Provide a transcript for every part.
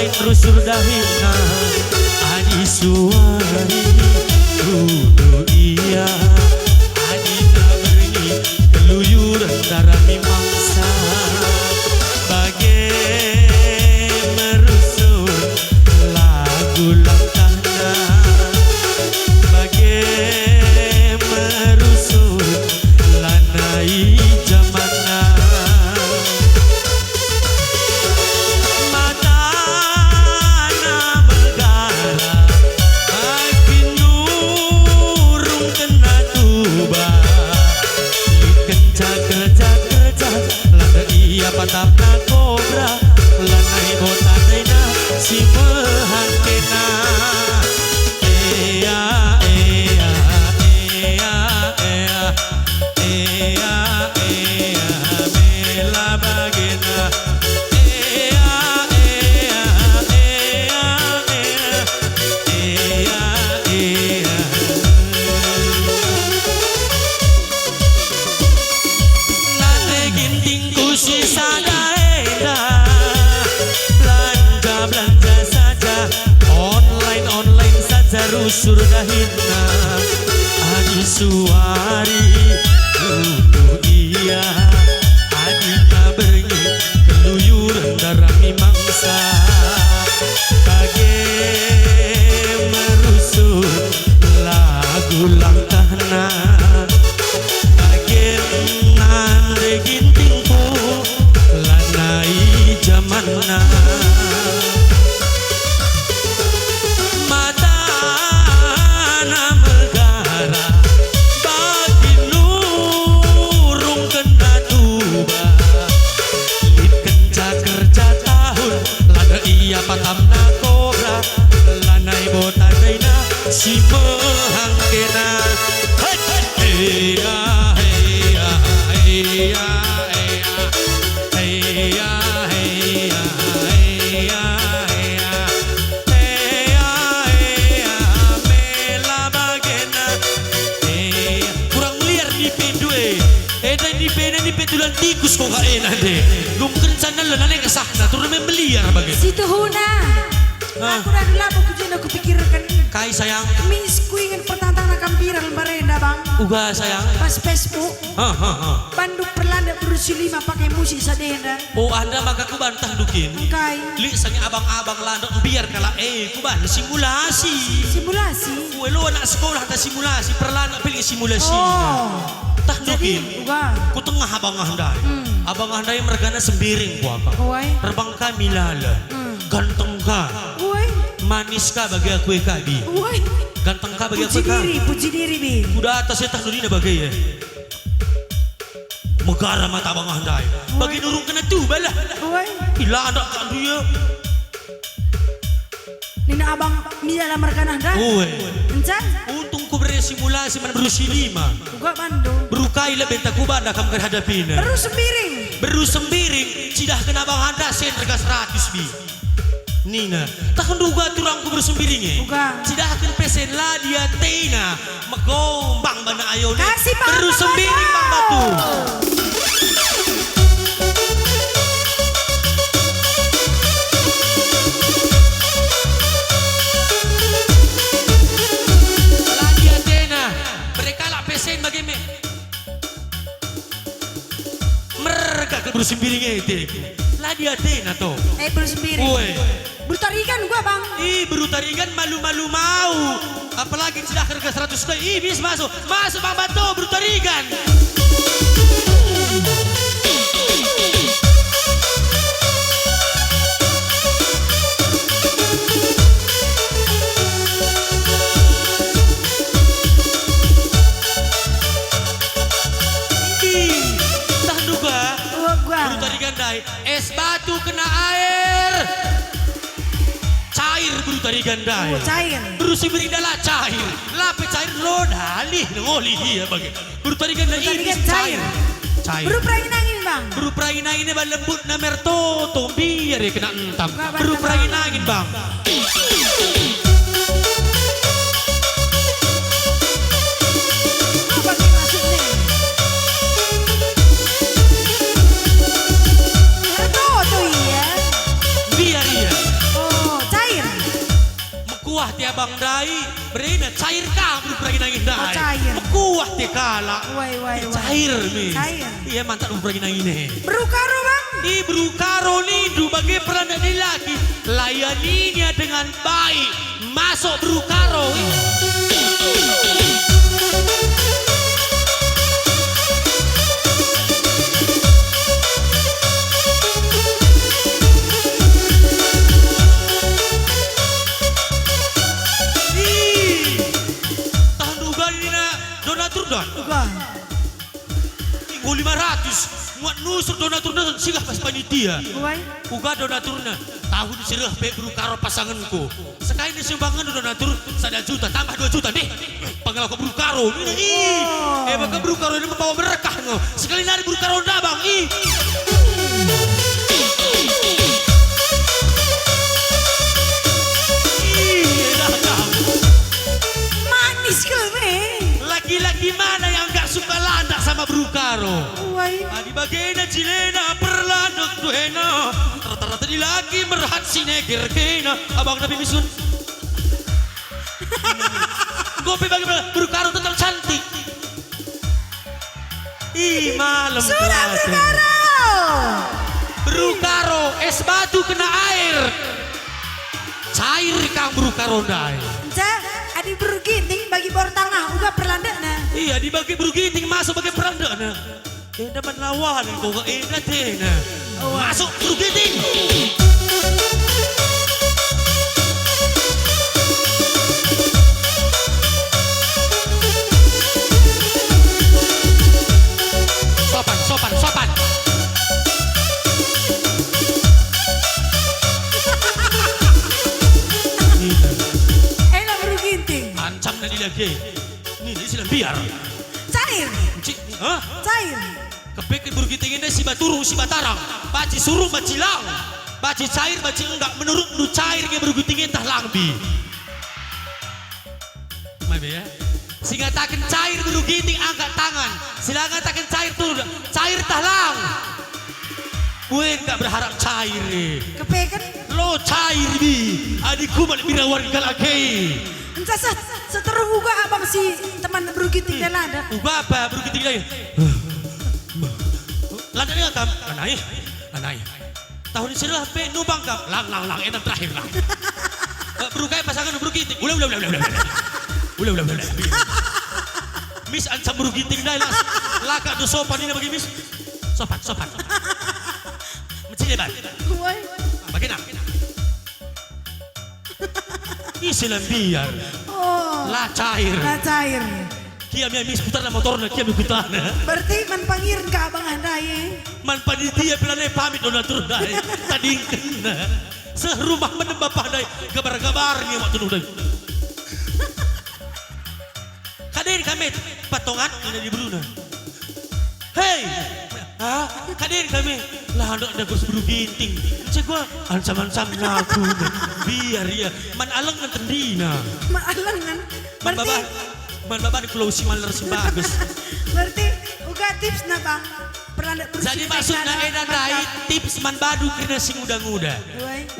online rusur dahina adi suari kudu iya adi naberi keluyuran darami mangsa bagai merusur lagu langkahna bagai merusur lanai jamana matana megara makin nurung kena tuba kencak lada iya patapna kobra lanai botanaina si mehangkena ea ea ea ea ea ea mela bagena ea ea ea ea ea ea nate ginting kusisa daerah belanja saja online saja rusur dahina adi suari kudu iya adi naberi keluyuran darami mangsa bagai merusur lagu langkahna bagai nande gintingku lanai jamanna matana megara bagi nurung kena tuba kencak kerja tahun lada iya patamna kobra lanai botadaina si mehangkena heya heya heya heya heya heya heya mela bagena kurang liar di pedue di pena di petulan tikus kok gak enak deh gumken sana lo nane kesahna turun meliar bagena situ huna aku dah dulu aku kujen aku pikirkan kai sayang Miss ku ingin pertantang nakam viral merenda bang uga sayang pas Facebook ha. Bandung perlanda berusia 5 pakai musik sadenda Oh anda maka ku bantah dukin kai li sanya abang-abang landok biar kala ku ban simulasi simulasi kue lo anak sekolah tak simulasi perlanda pilih simulasi tak jadi dukin uga ku tengah abang handai abang handai mergana sembiring ku apa Oi. terbang kami lala ganteng ka Woi, manis ka bagi aku kadi woi, ganteng ka bagi aku puji diri bi. udah atas ya tahnudina bagi ya megara mata abang handai bagi nurung kena tu balah Woi, ila anak kandu ya nina abang ni dalam merkanah dah. Uwe Encan, untung ku simulasi mana berusi 5 uga Bandung. berukai lah benta ku banda kam hadapina Terus sembiring. beru sembiring cidah kena bang handa sen harga 100 bi Nina takkan duga turang ku bersembiring Uga. cidah akan pesen lah dia tina megombang bana ayo nih Kasih Bang beru sembiring bang batu lah dia tina mereka lah pesen bagaimana mereka ke bersembiring itu lah dia tina toh Baru sembiring. Woi Bertarikan gua bang. ih baru tarigan malu-malu mau apalagi sudah harga 100 kali ih bis masuk bang Batu baru tarigan ih tak duga Gua. baru tarigan dai es batu kena air cair baru tarigan dai Cair. berusi berindala cair lape cair lo dalih ngoli dia bagi bertarigan lagi Bertarigan cair cair. Baru perangin angin bang. berupra ini bang lembut na merto biar ya kena entam Gak bantah, berupra Bang. angin bang Apa sih maksudnya? Merto tuh iya. biar iya Oh. ti abang dai, berina cair ka berperagi nangin dai. Oh, cair. Kuah ti kala. Wai. Cair mi. Cair. Iya mantap berperagi nangin eh. Berukaro bang. Ibru karo nindu bagi peranak lelaki, layaninya dengan baik. Masuk berukaro. Tahan duga ini na donatur dan. Bukan. Minggu 500 muat nusur donatur dan singgah pas panitia. Wai. Uga donaturna tahun sirah pe berukaro pasanganku. Sekali ni sumbangan donatur 1 juta tambah 2 juta deh. Panggil aku berukaro. Baka berukaro ini membawa berkah ngo. Sekali nari berukaro dah bang. Manis kali. Laki-laki mana yang gak suka landak sama berukaro? Wai. Di bagian cilena perlandok duena. Rata-rata di laki merhat sineger kena. Abang Nabi Misun. Gopi bagi berukaro tetap cantik. Malam Sudah kuat. berukaro. Berukaro es batu kena air. Cair kang berukaro dai. Cah, adi berugiting bagi bor tangah uga perlandana. Iya dibagi berugiting masuk bagi perandana. Dapat lawan kau ke tena. Masuk berugiting. Sopan. Enak berugiting. Ancam na dilagay. Ini silang biar. Cair. Hah? Cair. Kepikir berugiting ini si baturung si batarang. Baci suruh baci lang. Baci cair baci enggak. Menurut cair ke berugiting entah langbi. Mabe ya. Sehingga takin cair berugiting angkat tangan. Silakan takin cair turun. Cair tahlang. Gue enggak berharap cair. Kepekan. Lo cair bi. Adikku balik birawan galakei. Entah seteru uga abang si teman berugiting dan lada. Ubah apa berugiting lagi. Landanya kam. Anai. Tahun ini sudah pe nubang kam. Lang. Enak terakhir lang. Berukai pasangan berugiting. Ulah. Miss ancam berugiting dah lah. Laka tu sopan ini bagi Miss. Sopan. Mencili ban. Wai. Bagaimana? Isilah biar. Oh. Lah cair. Lah cair. Kia Miss putar na motorna kia putar na. Berarti man pangiran ka abang andai. Man panitia pelanai pamit donatur dai. Tadi kena. Serumah menembak pandai gabar-gabarnya waktu nu dai. Kadir kami patongan ini di Bruna. Hei, kadir kami lah ada kursus berugiting. Cek gua ancam-ancam ngaku biar ya man alang nan tendina. Maalangan. Man baba di Pulau Simaler si bagus. Berarti uga tips na bang. Perlandak Jadi maksudnya enak dai tips man badu kena sing muda-muda.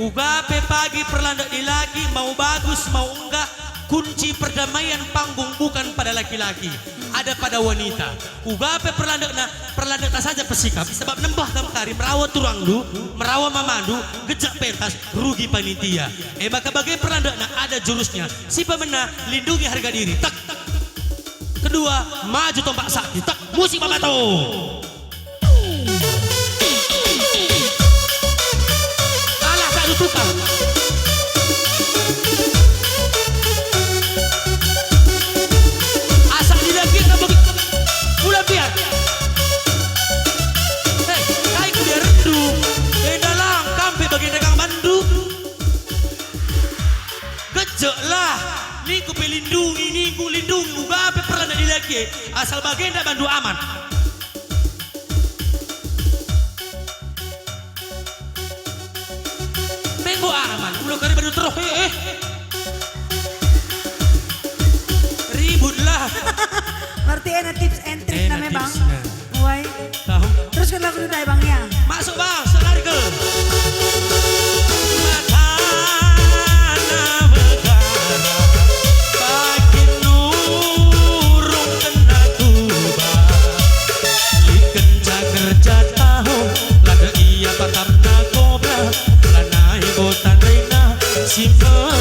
Uga pe pagi perlandak di lagi mau bagus mau enggak. Kunci perdamaian panggung bukan pada laki-laki, ada pada wanita. Ugape perlandakna saja pesikap. Sebab nembah kamkari merawat turang du, merawat mamandu, gejak pentas, rugi panitia. Maka bagai perlandakna ada jurusnya. Si pemenang lindungi harga diri. Tak. Kedua, maju tombak sakti. Tak. Musik babato. Alah tak tukar. Lah, ni ku pelindungi, uga apa pernah di lagi asal bagian dah bandu aman. Menggo aman, ulo kari bandu terus ribut lah. Berarti enak tips and trick namanya bang. Wai. Terus kan lagu dudai bang ya. Masuk bang, selari ke. Matana bergara. simpen